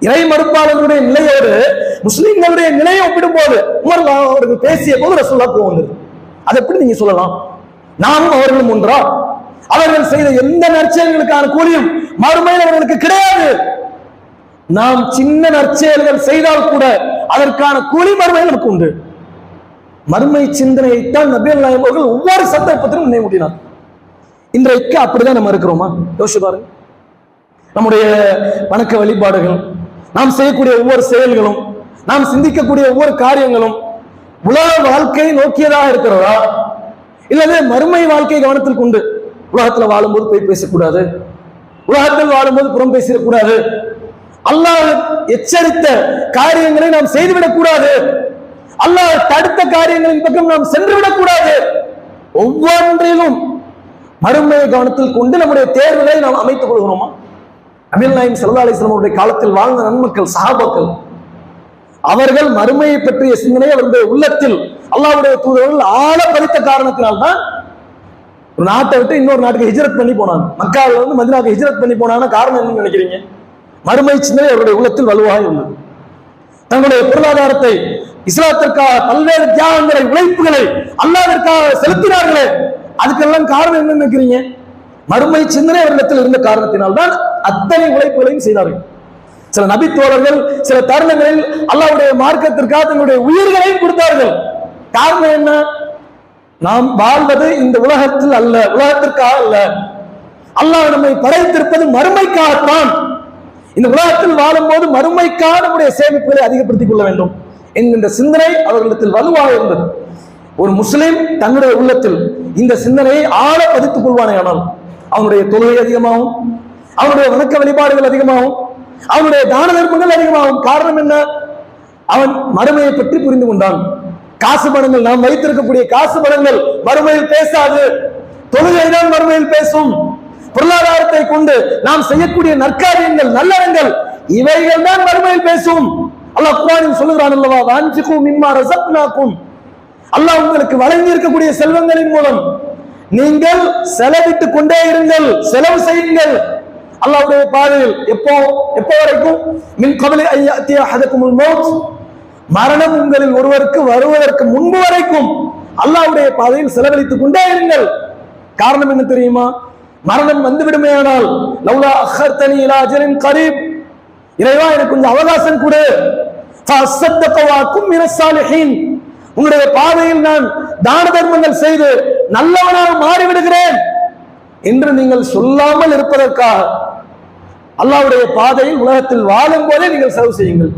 [SPEAKER 1] இறை மறுப்பாளர்களுடைய நிலையோடு முஸ்லிம்களுடைய நிலையை ஒப்பிடும் போது உமர்லா அவர்கள் பேசிய போது ரசூலுல்லாஹ் கோவம் வந்தது. அதை எப்படி நீங்க சொல்லலாம்? நாமும் அவர்களும் ஒன்றா? அவர்கள் செய்த எந்த நற்செயல்களுக்கான கூலியும் மறுமையில் அவர்களுக்கு கிடையாது. நாம் சின்ன நற்செயல்கள் செய்தால் கூட அதற்கான கூலி மறுமையில் நமக்கு உண்டு. மறுமை சிந்தனையைத்தான் நபிகள் நாயகம் அவர்கள் ஒவ்வொரு சந்தர்ப்பத்திலும் நினைவூட்டினார். இன்றைக்கு அப்படிதான் நம்ம இருக்கிறோமா? யோசிச்சு பாருங்க. நம்முடைய வணக்க வழிபாடுகள், நாம் செய்யக்கூடிய ஒவ்வொரு செயல்களும், நாம் சிந்திக்கக்கூடிய ஒவ்வொரு காரியங்களும் உலக வாழ்க்கையை நோக்கியதாக இருக்கிறதா, இல்லது மறுமை வாழ்க்கையை கவனத்தில் கொண்டு உலகத்துல வாழும்போது போய் பேசக்கூடாது, உலகத்தில் வாழும்போது புறம் பேசிடக்கூடாது, அல்லாஹ் எச்சரித்த காரியங்களை நாம் செய்துவிடக் கூடாது, அல்லாஹ் தடுத்த காரியங்களின் பக்கம் நாம் சென்றுவிடக் கூடாது, ஒவ்வொன்றிலும் மறுமையை கவனத்தில் கொண்டு நம்முடைய தேர்வுகளை நாம் அமைத்துக் கொள்கிறோமா? நபிகள் நாயகம் ஸல்லல்லாஹு அலைஹி வஸல்லம் அவருடைய காலத்தில் வாழ்ந்த நன்மக்கள் சஹாபாக்கள் அவர்கள் மறுமையை பற்றிய சிந்தனை அவருடைய உள்ளத்தில் அல்லாஹ்வுடைய தூதர்கள் ஆழ பதித்த காரணத்தினால்தான் ஒரு நாட்டை விட்டு இன்னொரு நாட்டுக்கு ஹிஜ்ரத் பண்ணி போனாங்க. மக்காவில இருந்து மதீனாவுக்கு ஹிஜ்ரத் பண்ணி போனாங்கன்னா காரணம் என்னன்னு நினைக்கிறீங்க? மறுமை சிந்தனை அவருடைய உள்ளத்தில் வலுவாக இருந்தது. தங்களுடைய பொருளாதாரத்தை இஸ்லாத்திற்காக பல்வேறு தியாகங்களை உழைப்புகளை அல்லாஹ்விற்காக செலுத்தினார்களே, அதுக்கெல்லாம் காரணம் என்ன நினைக்கிறீங்க? மறுமை சிந்தனை அவரிடத்தில் இருந்த காரணத்தினால்தான் அத்தனை உழைப்புகளையும் செய்தார்கள். சில நபி தோழர்கள் சில தருணங்களில் அல்லாஹ்வுடைய மார்க்கத்திற்காக தங்களுடைய உயிர்களையும் கொடுத்தார்கள். காரணம் என்ன? நாம் வாழ்வது இந்த உலகத்தில் அல்ல, உலகத்திற்காக அல்ல. அல்லாஹ் நம்மை படைத்திருப்பது மறுமைக்காகத்தான். இந்த உலகத்தில் வாழும் போது மறுமைக்காக நம்முடைய சேமிப்புகளை அதிகப்படுத்திக் கொள்ள வேண்டும் என்கின்ற சிந்தனை அவர்களிடத்தில் வலுவாக இருந்தது. ஒரு முஸ்லிம் தன்னுடைய உள்ளத்தில் இந்த சிந்தனையை ஆழ பதித்துக் கொள்வானேயானால் அவனுடைய தொழுகை அதிகமாகும், அவனுடைய வணக்க வழிபாடுகள் அதிகமாகும், அவனுடைய தான தர்மங்கள் அதிகமாகும். காரணம் என்ன? அவன் மறுமையை பற்றி புரிந்து கொண்டான். காசு பணங்கள், நாம் வைத்திருக்கக்கூடிய காசு பணங்கள் மறுமையில் பேசாது, தொழுகைதான் மறுமையில் பேசும். பொருளாதாரத்தை கொண்டு நாம் செய்யக்கூடிய நற்காரியங்கள், நல்லறங்கள், இவைகள் தான் மறுமையில் பேசும். அல்லாஹ் குர்ஆனில் சொல்லுகிறான் அல்லவா, வஅன்ஃபிகு மிம்மா ரஸக்னாகும், அல்லாஹ் உங்களுக்கு வழங்கி இருக்கக்கூடிய செல்வங்களின் மூலம் நீங்கள் செலவிட்டுக் கொண்டே இருங்கள், செலவு செய்யுங்கள் அல்லாஹ்வுடைய பாதையில். எப்போ வரைக்கும்? மின் கப்லி அன் யஅதிய அஹதகுமுல் மௌத், மரணம் உங்களில் ஒருவருக்கு வருவதற்கு முன்பு வரைக்கும் அல்லாஹ்வுடைய பாதையில் செலவழித்துக் கொண்டே இருங்கள். காரணம் என்ன தெரியுமா? மரணம் வந்துவிடுமேயானால் லவ்லா அஹர்தனி இலா அஜலின் கரீப், இறைவா எனக்கு கொஞ்சம் அவகாசம் கொடு, ஃபஅஸ்ஸதக வ அகும் மினஸ் சாலிஹீன், உங்களுடைய பாதையில் நான் தான தர்மங்கள் செய்து நல்லவனாக மாறிவிடுகிறேன் என்று நீங்கள் சொல்லாமல் இருப்பதற்காக அல்லாஹ்வுடைய பாதையில் உலகத்தில் வாழும் போதே நீங்கள் செலவு செய்யுங்கள்.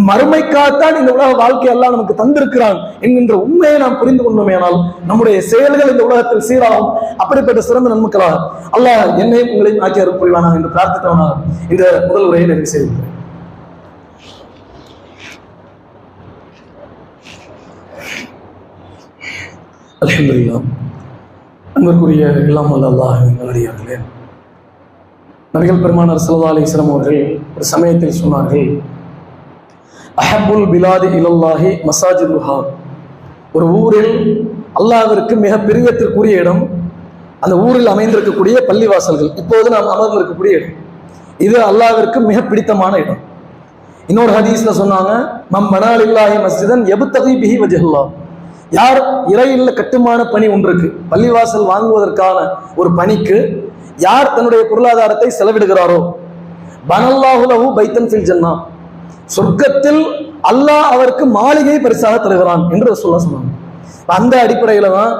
[SPEAKER 1] மறுமைக்காகத்தான் இந்த உலக வாழ்க்கை எல்லாம் நமக்கு தந்திருக்கிறான் என்கின்ற உண்மையை நாம் புரிந்து கொண்டோமேனால் நம்முடைய செயல்கள் இந்த உலகத்தில் சீராகும். அப்படிப்பட்ட சிறந்த நன்மக்களாக அல்லாஹ் என்னையும் உங்களையும் ஆக்கி அருள் புரிவானாக என்று பிரார்த்தித்தவனாக இந்த முதல் உரையை நிறைவு செய்திருக்கிறேன். அல்ஹம்துலில்லாஹ். அன்பிற்குரிய எல்லாம் வல்ல அல்லாஹ்வின் நல்லடியார்களே, நபிகள் பெருமானார் ஸல்லல்லாஹு அலைஹி வஸல்லம் அவர்கள் ஒரு சமயத்தில் சொன்னார்கள், அஹப்புல் பிலாதி இலல்லாஹி மசாஜிதுஹா, ஒரு ஊரில் அல்லாஹ்விற்கு மிக பிரியத்திற்குரிய இடம் அந்த ஊரில் அமைந்திருக்கக்கூடிய பள்ளிவாசல்கள், இப்போது நாம் அமர்ந்திருக்கக்கூடிய இடம், இது அல்லாஹ்விற்கு மிக பிடித்தமான இடம். இன்னொரு ஹதீஸ்ல சொன்னாங்க, மம் பனா லில்லாஹி மஸ்ஜிதன் யப்தகி பிஹி வஜ்ஹல்லாஹ், யார் இறையில்ல கட்டுமான பணி ஒன்றுக்கு, பள்ளிவாசல் வாங்குவதற்கான ஒரு பணிக்கு யார் தன்னுடைய பொருளாதாரத்தை செலவிடுகிறாரோ, பனல்லாஹு லஹு பைத்தன் ஃபில் ஜன்னா, சொர்க்கத்தில் அல்லாஹ் அவருக்கு மாளிகை பரிசாக தருகிறான் என்று ரசூலுல்லாஹ் சொன்னாங்க. அந்த அடிப்படையில தான்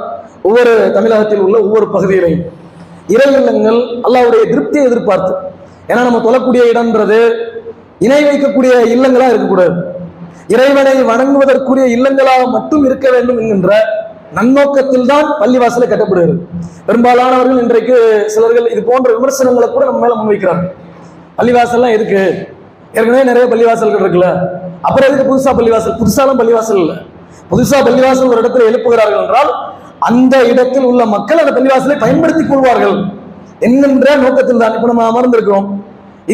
[SPEAKER 1] ஒவ்வொரு தமிழகத்தில் உள்ள ஒவ்வொரு பகுதியிலையும் இறை இல்லங்கள் அல்லாஹ்வுடைய திருப்தியை எதிர்பார்த்து, ஏன்னா நம்ம தொழக்கூடிய இடம்ன்றது இணை வைக்கக்கூடிய இல்லங்களா இருக்கக்கூடாது, இறைவனை வணங்குவதற்குரிய இல்லங்களாக மட்டும் இருக்க வேண்டும் என்கின்ற நன்னோக்கத்தில் தான் பள்ளிவாசலை கட்டப்படுகிறது. பெரும்பாலானவர்கள் இன்றைக்கு சிலர்கள் இது போன்ற விமர்சனங்களை கூட நம்ம மேல முன்வைக்கிறார்கள். பள்ளிவாசல்லாம் எதுக்கு, ஏற்கனவே நிறைய பள்ளிவாசல்கள் இருக்குல்ல, அப்புறம் எதுக்கு புதுசா பள்ளிவாசல்? புதுசாலும் பள்ளிவாசல் இல்லை, புதுசா பள்ளிவாசல் ஒரு இடத்துல எழுப்புகிறார்கள் என்றால் அந்த இடத்தில் உள்ள மக்கள் அந்த பள்ளிவாசலை பயன்படுத்திக் கொள்வார்கள் என்கின்ற நோக்கத்தில் தான் இப்ப நம்ம அமர்ந்திருக்கிறோம்.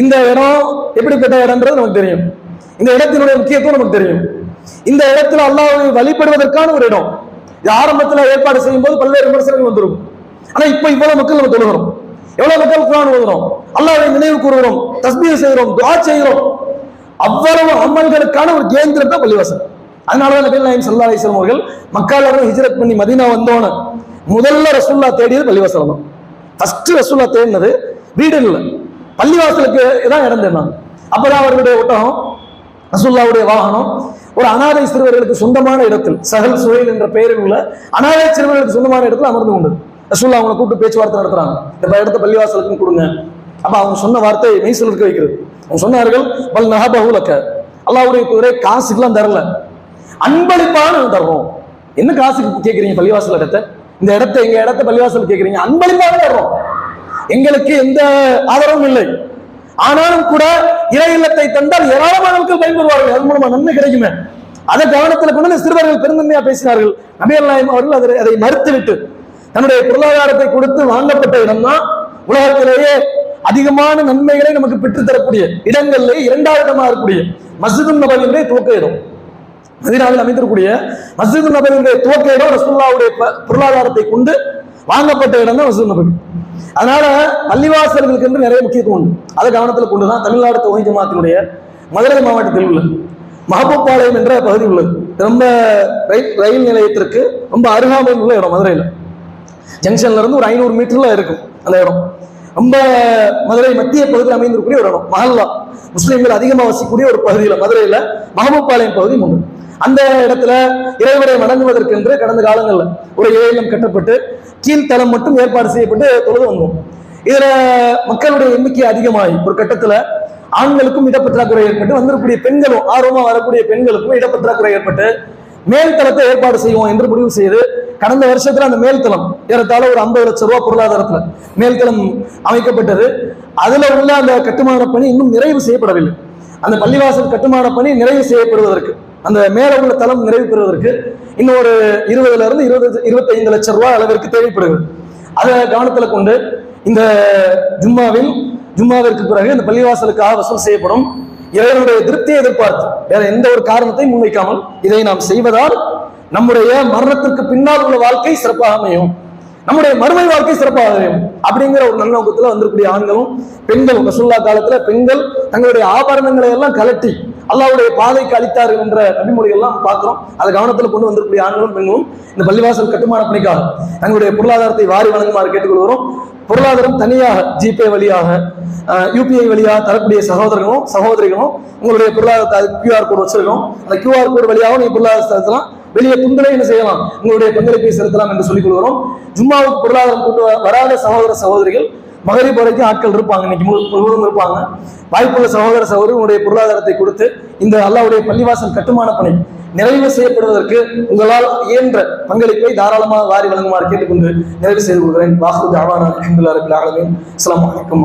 [SPEAKER 1] இந்த இடம் எப்படிப்பட்ட இடம்ன்றது நமக்கு தெரியும், இந்த இடத்தினுடைய முக்கியத்துவம் நமக்கு தெரியும். இந்த இடத்துல அல்லாஹ்வை வழிபடுவதற்கான ஒரு இடம். இது ஆரம்பத்தில் ஏற்பாடு செய்யும் போது பல்வேறு விமர்சனங்கள் வந்திருக்கும். ஆனா இப்ப இவ்வளவு மக்கள் நம்ம தொழுகிறோம், எவ்வளவு மக்கள் குர்ஆன் ஓதுறோம், அல்லாஹ்வை நினைவு கூறுகிறோம், தஸ்பீஹ் செய்கிறோம், துஆ செய்கிறோம். அவ்வளவு அமல்களுக்கான ஒரு கேந்திரம் தான் பள்ளிவாசல். அதனாலதான் நபி நாயகம் ஸல்லல்லாஹு அலைஹி வஸல்லம் அவர்கள் மக்கால இருந்து ஹிஜ்ரத் பண்ணி மதீனா வந்தோன முதல்ல ரசூலுல்லாஹ் தேடியது பள்ளிவாசல் தான். ஃபர்ஸ்ட் ரசூலுல்லாஹ் தேடினது வீடு இல்லை, பள்ளிவாசலுக்கு தான் இடம் தேடினாங்க. அப்பதான் அவர்களுடைய ஒட்டகம், ரசூலுல்லாஹ்வுடைய வாகனம் ஒரு அனாதை சிறுவர்களுக்கு சொந்தமான இடத்தில், சஹல் சுஹைல் என்ற பெயரில் உள்ள அனாதை சிறுவர்களுக்கு சொந்தமான இடத்துல அமர்ந்து கொண்டது. ரசூலுல்லாஹ் அவங்களை கூப்பிட்டு பேச்சுவார்த்தை நடத்துறாங்க, இந்த இடத்த பள்ளிவாசலுக்கு கொடுங்க. அப்ப அவங்க சொன்ன வார்த்தை மெய்சில் இருக்க வைக்கிறது. அவங்க சொன்னார்கள், பல் நஹபஹு லக, அல்லாஹ்வுடைய தூதரே காசுக்கெல்லாம் தரல, அன்பளிப்பான தர்றோம். என்ன காசுக்கு கேட்கறீங்க பள்ளிவாசல் இடத்தை? இந்த இடத்தை எங்க இடத்த பள்ளிவாசல் கேட்கறீங்க, அன்பளிப்பாக தர்றோம், எங்களுக்கு எந்த ஆதரவும் இல்லை. ஆனாலும் கூட இறை இல்லத்தை தந்தால் ஏராளமான மக்கள் பயன்படுவார்கள், அது மூலமா நன்மை கிடைக்குமே. அதை கவனத்தில் கொண்டு சிறுவர்கள் பெருந்தன்மையா பேசினார்கள். நபி நாயகம் அவர்கள் அதை மறுத்துவிட்டு தன்னுடைய பொருளாதாரத்தை கொடுத்து வாங்கப்பட்ட இடம் தான் உலகத்திலேயே அதிகமான நன்மைகளை நமக்கு பெற்று தரக்கூடிய இடங்களிலே இரண்டாவது இடமா இருக்கக்கூடிய மஸ்ஜிதுன் நபவியுடைய துவக்க இடம், மதீனாவில் அமைந்திருக்கக்கூடிய மஸ்ஜிதுன் நபவியுடைய துவக்க இடம் ரசூலுல்லாஹ்வுடைய பொருளாதாரத்தை கொண்டு வாங்கப்பட்ட இடம் தான் மஸ்ஜிதுன் நபவி. அதனால பள்ளிவாசல்களுக்கு என்று நிறைய முக்கியத்துவம் உண்டு. அதை கவனத்தில் கொண்டுதான் தமிழ்நாடு தௌஹீத் ஜமாத்தினுடைய மதுரை மாவட்டத்தில் உள்ள மஹபூபாளையம் என்ற பகுதி உள்ளது. ரொம்ப ரயில் நிலையத்திற்கு ரொம்ப அருகாமையில் உள்ள இடம். மதுரையில் ஜங்ஷன்ல இருந்து ஒரு 500 மீட்டர்ல இருக்கும் அந்த இடம். ரொம்ப மதுரை மத்திய பகுதியில் அமைந்திருக்கக்கூடிய ஒரு இடம், மஹல்லா, முஸ்லீம்கள் அதிகமாக வசிக்கக்கூடிய ஒரு பகுதியில மதுரையில மஹபூபாளையம் பகுதி உண்டு. அந்த இடத்துல இறைவனை வணங்குவதற்கு என்று கடந்த காலங்கள்ல ஒரு ஏலம் கட்டப்பட்டு கீழ்த்தளம் மட்டும் ஏற்பாடு செய்யப்பட்டு தொழுது வந்தோம். இதுல மக்களுடைய எண்ணிக்கை அதிகமாகி ஒரு கட்டத்துல ஆண்களுக்கும் இடப்பற்றாக்குறை ஏற்பட்டு வந்திருக்கக்கூடிய பெண்களும் ஆர்வமா வரக்கூடிய பெண்களுக்கும் இடப்பற்றாக்குறை ஏற்பட்டு மேல்தளத்தை ஏற்பாடு செய்வோம் என்று முடிவு செய்து கடந்த வருஷத்துல அந்த மேல்தளம் ஏறத்தாழ ஒரு 50 லட்சம் ரூபாய் பொருளாதாரத்துல மேல்தளம் அமைக்கப்பட்டது. அதுல உள்ள அந்த கட்டுமான பணி இன்னும் நிறைவு செய்யப்படவில்லை. அந்த பள்ளிவாசல் கட்டுமான பணி நிறைவு செய்யப்படுவதற்கு, அந்த மேல உள்ள தளம் நிறைவு பெறுவதற்கு இன்னும் ஒரு 20 இருந்து 25 லட்சம் ரூபாய் அளவிற்கு தேவைப்படுகிறது. அதை கவனத்தில் கொண்டு இந்த ஜும்மாவிற்கு பிறகு இந்த பள்ளிவாசலுக்காக வசூல் செய்யப்படும் இறைவனுடைய திருப்தியை எதிர்பார்த்து வேற எந்த ஒரு காரணத்தையும் முன்வைக்காமல் இதை நாம் செய்வதால் நம்முடைய மரணத்திற்கு பின்னால் உள்ள வாழ்க்கை சிறப்பாக அமையும், நம்முடைய மறுமை வாழ்க்கை சிறப்பாக அமையும் அப்படிங்கிற ஒரு நன்னோக்கத்துல வந்திருக்கூடிய ஆண்களும் பெண்களும் ரசூலுல்லாஹ் காலத்துல பெண்கள் தங்களுடைய ஆபரணங்களை எல்லாம் கலட்டி அல்லாஹ்வுடைய பாதைக்கு அளித்தார்கள் என்ற நபிமொழிகள் எல்லாம் பார்க்கிறோம். அதை கவனத்தில் கொண்டு வந்திருக்கக்கூடிய ஆண்களும் பெண்களும் இந்த பள்ளிவாசல் கட்டுமான பணிக்காக தங்களுடைய பொருளாதாரத்தை வாரி வழங்குமாறு கேட்டுக்கொள்கிறோம். பொருளாதாரம் தனியாக ஜிபே வழியாக யூபிஐ வழியாக தரக்கூடிய சகோதரர்களும் சகோதரிகளும் உங்களுடைய பொருளாதாரத்தை QR கோடு வச்சிருக்கோம், அந்த QR கோடு வழியாக நீங்க பொருளாதார செலுத்தலாம், வெளியே துண்டலை என்ன செய்யலாம், உங்களுடைய பங்களிப்பை செலுத்தலாம் என்று சொல்லிக் கொள்கிறோம். ஜும்மாவுக்கு பொருளாதாரம் கொண்டு வராத சகோதர சகோதரிகள் மகரிப் வரைக்கும் ஆட்கள் இருப்பாங்க, இன்னைக்கு முழுவதும் இருப்பாங்க. வாய்ப்புள்ள சகோதர சகோதரி உங்களுடைய பொருளாதாரத்தை கொடுத்து இந்த அல்லாஹ்வுடைய பள்ளிவாசல் கட்டுமான பணி நிறைவு செய்யப்படுவதற்கு உங்களால் இயன்ற பங்களிப்பை தாராளமாக வாரி வழங்குமாறு கேட்டுக்கொண்டு நிறைவு செய்து கொள்கிறேன். வாஹிரு தஅவானா அல்ஹம்துலில்லாஹி ரப்பில் ஆலமீன். அஸ்ஸலாமு அலைக்கும்.